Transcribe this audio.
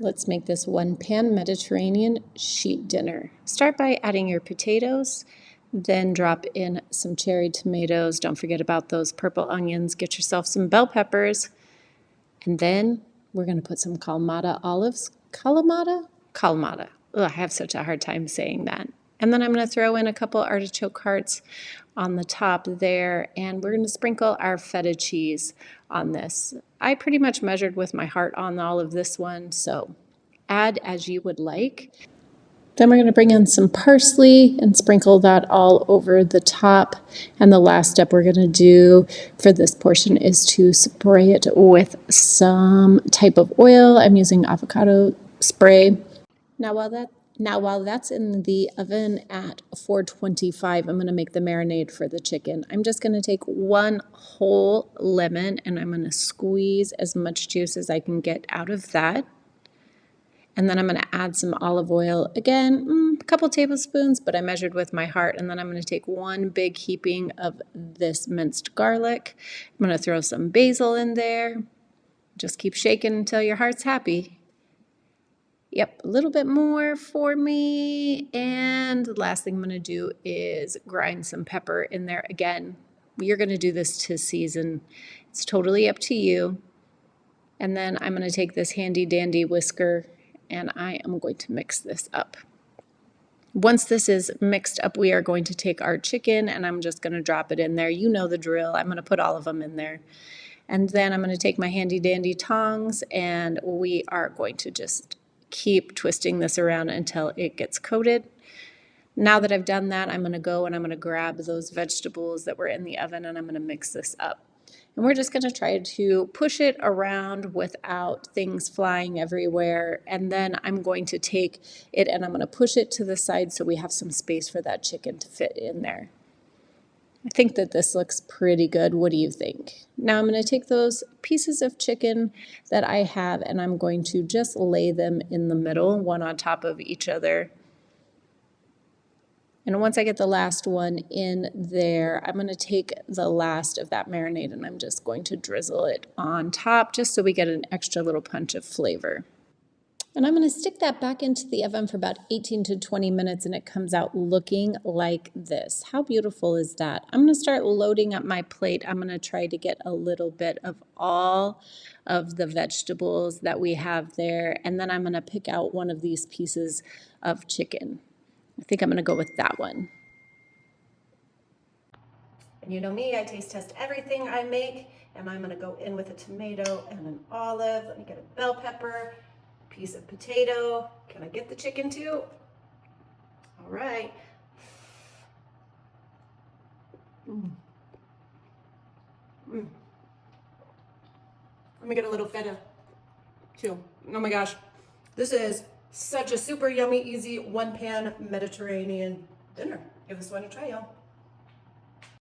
Let's make this one pan Mediterranean sheet dinner. Start by adding your potatoes, then drop in some cherry tomatoes. Don't forget about those purple onions. Get yourself some bell peppers. And then we're going to put some Kalamata olives. Kalamata? Kalamata. Ugh, I have such a hard time saying that. And then I'm going to throw in a couple artichoke hearts on the top there, and we're going to sprinkle our feta cheese on this. I pretty much measured with my heart on all of this one, so add as you would like. Then we're going to bring in some parsley and sprinkle that all over the top. And the last step we're going to do for this portion is to spray it with some type of oil. I'm using avocado spray. Now while that's in the oven at 425, I'm going to make the marinade for the chicken. I'm just going to take one whole lemon and I'm going to squeeze as much juice as I can get out of that. And then I'm going to add some olive oil. Again, a couple tablespoons, but I measured with my heart. And then I'm going to take one big heaping of this minced garlic. I'm going to throw some basil in there. Just keep shaking until your heart's happy. Yep, a little bit more for me. And the last thing I'm going to do is grind some pepper in there. Again, you're going to do this to season. It's totally up to you. And then I'm going to take this handy dandy whisker and I am going to mix this up. Once this is mixed up, we are going to take our chicken and I'm just going to drop it in there. You know the drill. I'm going to put all of them in there. And then I'm going to take my handy dandy tongs and we are going to just keep twisting this around until it gets coated. Now that I've done that, I'm going to go and I'm going to grab those vegetables that were in the oven and I'm going to mix this up. And we're just going to try to push it around without things flying everywhere. And then I'm going to take it and I'm going to push it to the side so we have some space for that chicken to fit in there. I think that this looks pretty good. What do you think? Now I'm going to take those pieces of chicken that I have and I'm going to just lay them in the middle, one on top of each other. And once I get the last one in there, I'm going to take the last of that marinade and I'm just going to drizzle it on top just so we get an extra little punch of flavor. And I'm going to stick that back into the oven for about 18 to 20 minutes and it comes out looking like this. How beautiful is that? I'm going to start loading up my plate. I'm going to try to get a little bit of all of the vegetables that we have there. And then I'm going to pick out one of these pieces of chicken. I think I'm going to go with that one. And you know me, I taste test everything I make. And I'm going to go in with a tomato and an olive. Let me get a bell pepper, a piece of potato. Can I get the chicken too? All right. Let me get a little feta too. Oh my gosh. This is such a super yummy, easy, one pan Mediterranean dinner. Give this one a try, y'all.